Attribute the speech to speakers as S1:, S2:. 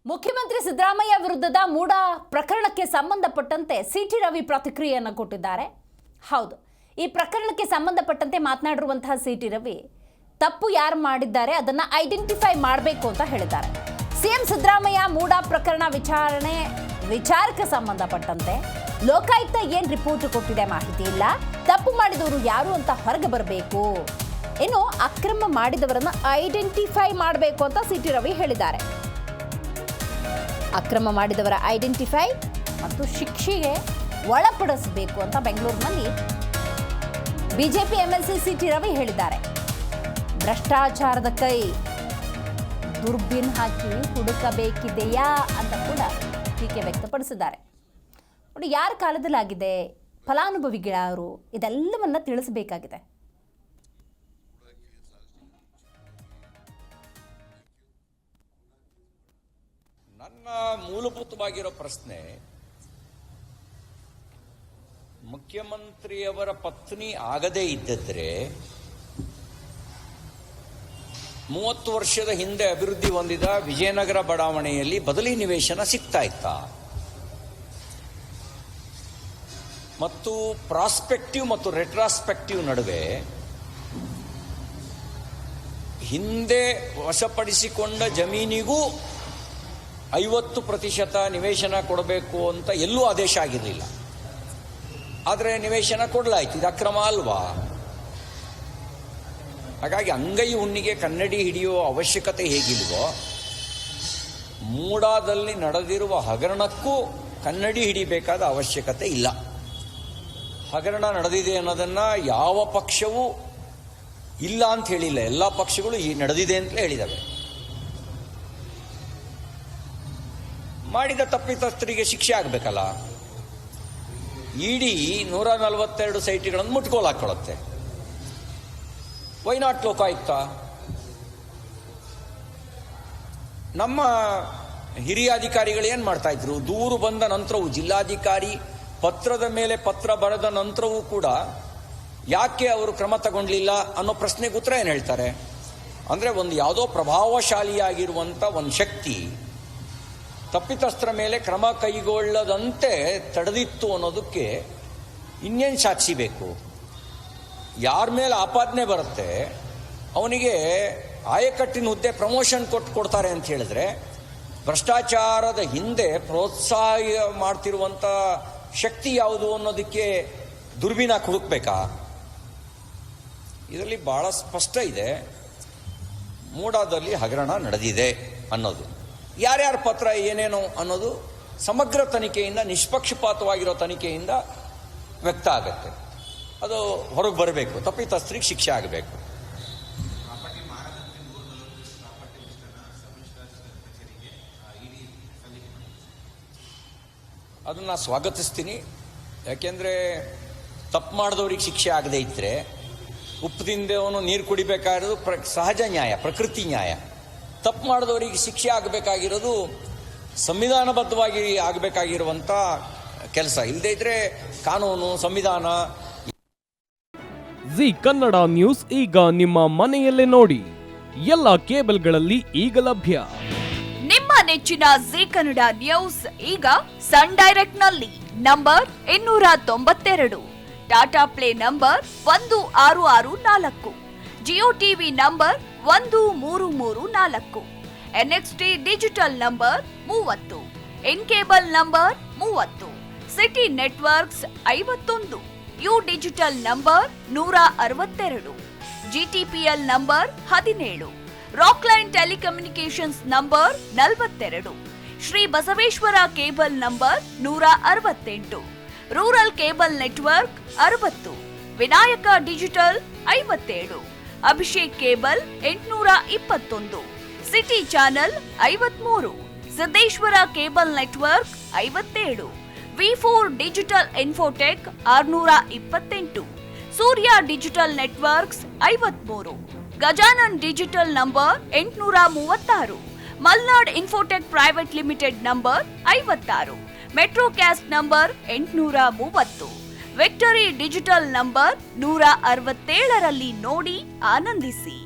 S1: ಮುಖ್ಯಮಂತ್ರಿ ಸಿದ್ದರಾಮಯ್ಯ ವಿರುದ್ಧದ ಮೂಡ ಪ್ರಕರಣಕ್ಕೆ ಸಂಬಂಧಪಟ್ಟಂತೆ ಸಿಟಿ ರವಿ ಪ್ರತಿಕ್ರಿಯೆಯನ್ನು ಕೊಟ್ಟಿದ್ದಾರೆ. ಹೌದು, ಈ ಪ್ರಕರಣಕ್ಕೆ ಸಂಬಂಧಪಟ್ಟಂತೆ ಮಾತನಾಡಿರುವಂತಹ ಸಿಟಿ ರವಿ ತಪ್ಪು ಯಾರು ಮಾಡಿದ್ದಾರೆ ಅದನ್ನ ಐಡೆಂಟಿಫೈ ಮಾಡಬೇಕು ಅಂತ ಹೇಳಿದ್ದಾರೆ. ಸಿಎಂ ಸಿದ್ದರಾಮಯ್ಯ ಮೂಡ ಪ್ರಕರಣ ವಿಚಾರಕ್ಕೆ ಸಂಬಂಧಪಟ್ಟಂತೆ ಲೋಕಾಯುಕ್ತ ಏನ್ ರಿಪೋರ್ಟ್ ಕೊಟ್ಟಿದೆ ಮಾಹಿತಿ ಇಲ್ಲ. ತಪ್ಪು ಮಾಡಿದವರು ಯಾರು ಅಂತ ಹೊರಗೆ ಬರಬೇಕು, ಇನ್ನು ಅಕ್ರಮ ಮಾಡಿದವರನ್ನ ಐಡೆಂಟಿಫೈ ಮಾಡಬೇಕು ಅಂತ ಸಿಟಿ ರವಿ ಹೇಳಿದ್ದಾರೆ. ಅಕ್ರಮ ಮಾಡಿದವರ ಐಡೆಂಟಿಫೈ ಮತ್ತು ಶಿಕ್ಷೆಗೆ ಒಳಪಡಿಸಬೇಕು ಅಂತ ಬೆಂಗಳೂರಿನಲ್ಲಿ ಬಿಜೆಪಿ ಎಂಎಲ್ಸಿ ಸಿಟಿ ರವಿ ಹೇಳಿದ್ದಾರೆ. ಭ್ರಷ್ಟಾಚಾರದ ಕೈ ದುರ್ಬಿನ್ ಹಾಕಿ ಹುಡುಕಬೇಕಿದೆಯಾ ಅಂತ ಕೂಡ ಟೀಕೆ ವ್ಯಕ್ತಪಡಿಸಿದ್ದಾರೆ. ನೋಡಿ, ಯಾರ ಕಾಲದಲ್ಲಾಗಿದೆ, ಫಲಾನುಭವಿಗಳಾರು, ಇದೆಲ್ಲವನ್ನ ತಿಳಿಸಬೇಕಾಗಿದೆ.
S2: ನನ್ನ ಮೂಲಭೂತವಾಗಿರೋ ಪ್ರಶ್ನೆ, ಮುಖ್ಯಮಂತ್ರಿಯವರ ಪತ್ನಿ ಆಗದೇ ಇದ್ದಿದ್ರೆ 30 ವರ್ಷದ ಹಿಂದೆ ಅಭಿವೃದ್ಧಿ ಹೊಂದಿದ ವಿಜಯನಗರ ಬಡಾವಣೆಯಲ್ಲಿ ಬದಲಿ ನಿವೇಶನ ಸಿಗ್ತಾ ಇತ್ತಾ? ಮತ್ತು ಪ್ರಾಸ್ಪೆಕ್ಟಿವ್ ಮತ್ತು ರೆಟ್ರಾಸ್ಪೆಕ್ಟಿವ್ ನಡುವೆ ಹಿಂದೆ ವಶಪಡಿಸಿಕೊಂಡ ಜಮೀನಿಗೂ 50% ನಿವೇಶನ ಕೊಡಬೇಕು ಅಂತ ಎಲ್ಲೂ ಆದೇಶ ಆಗಿರಲಿಲ್ಲ. ಆದರೆ ನಿವೇಶನ ಕೊಡಲಾಯ್ತು. ಇದು ಅಕ್ರಮ ಅಲ್ವಾ? ಹಾಗಾಗಿ ಅಂಗೈ ಹುಣ್ಣಿಗೆ ಕನ್ನಡಿ ಹಿಡಿಯುವ ಅವಶ್ಯಕತೆ ಹೇಗಿಲ್ವೋ, ಮೂಡಾದಲ್ಲಿ ನಡೆದಿರುವ ಹಗರಣಕ್ಕೂ ಕನ್ನಡಿ ಹಿಡಿಬೇಕಾದ ಅವಶ್ಯಕತೆ ಇಲ್ಲ. ಹಗರಣ ನಡೆದಿದೆ ಅನ್ನೋದನ್ನು ಯಾವ ಪಕ್ಷವೂ ಇಲ್ಲ ಅಂತ ಹೇಳಿಲ್ಲ. ಎಲ್ಲ ಪಕ್ಷಗಳು ಈ ನಡೆದಿದೆ ಅಂತಲೇ ಹೇಳಿದವೆ. ಮಾಡಿದ ತಪ್ಪಿತಸ್ಥರಿಗೆ ಶಿಕ್ಷೆ ಆಗಬೇಕಲ್ಲ. ಇಡೀ 142 ಸೈಟ್ಗಳನ್ನು ಮುಟ್ಕೋಲು ಹಾಕೊಳ್ಳುತ್ತೆ. Why not Lokayukta? ನಮ್ಮ ಹಿರಿಯ ಅಧಿಕಾರಿಗಳು ಏನು ಮಾಡ್ತಾ ಇದ್ರು? ದೂರು ಬಂದ ನಂತರವೂ, ಜಿಲ್ಲಾಧಿಕಾರಿ ಪತ್ರದ ಮೇಲೆ ಪತ್ರ ಬರೆದ ನಂತರವೂ ಕೂಡ ಯಾಕೆ ಅವರು ಕ್ರಮ ತಗೊಂಡ್ಲಿಲ್ಲ ಅನ್ನೋ ಪ್ರಶ್ನೆಗೆ ಉತ್ತರ ಏನು ಹೇಳ್ತಾರೆ ಅಂದರೆ, ಒಂದು ಯಾವುದೋ ಪ್ರಭಾವಶಾಲಿಯಾಗಿರುವಂಥ ಒಂದು ಶಕ್ತಿ ತಪ್ಪಿತಸ್ಥರ ಮೇಲೆ ಕ್ರಮ ಕೈಗೊಳ್ಳದಂತೆ ತಡೆದಿತ್ತು ಅನ್ನೋದಕ್ಕೆ ಇನ್ನೇನು ಸಾಕ್ಷಿ ಬೇಕು? ಯಾರ ಮೇಲೆ ಆಪಾದನೆ ಬರುತ್ತೆ ಅವನಿಗೆ ಆಯಕಟ್ಟಿನ ಹುದ್ದೆ ಪ್ರಮೋಷನ್ ಕೊಡ್ತಾರೆ ಅಂತ ಹೇಳಿದ್ರೆ, ಭ್ರಷ್ಟಾಚಾರದ ಹಿಂದೆ ಪ್ರೋತ್ಸಾಹ ಮಾಡ್ತಿರುವಂಥ ಶಕ್ತಿ ಯಾವುದು ಅನ್ನೋದಕ್ಕೆ ದುರ್ಬಿನ ಹುಡುಕ್ಬೇಕಾ? ಇದರಲ್ಲಿ ಬಹಳ ಸ್ಪಷ್ಟ ಇದೆ, ಮೂಡಾದಲ್ಲಿ ಹಗರಣ ನಡೆದಿದೆ ಅನ್ನೋದು. ಯಾರ್ಯಾರ ಪತ್ರ ಏನೇನೋ ಅನ್ನೋದು ಸಮಗ್ರ ತನಿಖೆಯಿಂದ, ನಿಷ್ಪಕ್ಷಪಾತವಾಗಿರೋ ತನಿಖೆಯಿಂದ ವ್ಯಕ್ತ ಆಗುತ್ತೆ. ಅದು ಹೊರಗೆ ಬರಬೇಕು, ತಪ್ಪಿತಸ್ಥರಿಗೆ ಶಿಕ್ಷೆ ಆಗಬೇಕು. ಅದನ್ನು ಸ್ವಾಗತಿಸ್ತೀನಿ. ಯಾಕೆಂದರೆ ತಪ್ಪು ಮಾಡಿದವ್ರಿಗೆ ಶಿಕ್ಷೆ ಆಗದೇ ಇದ್ದರೆ ಉಪ್ಪು ತಿಂದವನು ನೀರು ಕುಡಿಬೇಕಾಗಿರೋದು ಸಹಜ ನ್ಯಾಯ, ಪ್ರಕೃತಿ ನ್ಯಾಯ. ತಪ್ಪು ಮಾಡಿದವರಿಗೆ ಶಿಕ್ಷೆ ಆಗಬೇಕಾಗಿರೋದು ಸಂವಿಧಾನಬದ್ಧವಾಗಿ ಆಗಬೇಕಾಗಿರುವಂಥ ಕೆಲಸ. ಇಲ್ಲದೇ ಇದ್ರೆ ಕಾನೂನು, ಸಂವಿಧಾನ.
S3: ಜಿ ಕನ್ನಡ ನ್ಯೂಸ್ ಈಗ ನಿಮ್ಮ ಮನೆಯಲ್ಲೇ ನೋಡಿ. ಎಲ್ಲ ಕೇಬಲ್ಗಳಲ್ಲಿ ಈಗ ಲಭ್ಯ.
S4: ನಿಮ್ಮ ನೆಚ್ಚಿನ ಜಿ ಕನ್ನಡ ನ್ಯೂಸ್ ಈಗ ಸನ್ ಡೈರೆಕ್ಟ್ ನಲ್ಲಿ number 292, Tata Play number 1664, Jio TV number 1334, NXT digital number 30, In cable number 30, City networks 51, U digital number 162, GTPL number 17, Rockline telecommunications number 42, Shri Basaveshwara cable number 168, rural cable network 60, Vinayaka digital 57, Abhishek cable 821, City channel 53, Siddeshwara cable network 57, ವಿ4 digital infotech 628, Surya digital networks 53, Gajanan digital number 836, Malnad infotech private limited number 56, Metrocast number 830, Victory digital number 167ರಲ್ಲಿ ನೋಡಿ ಆನಂದಿಸಿ.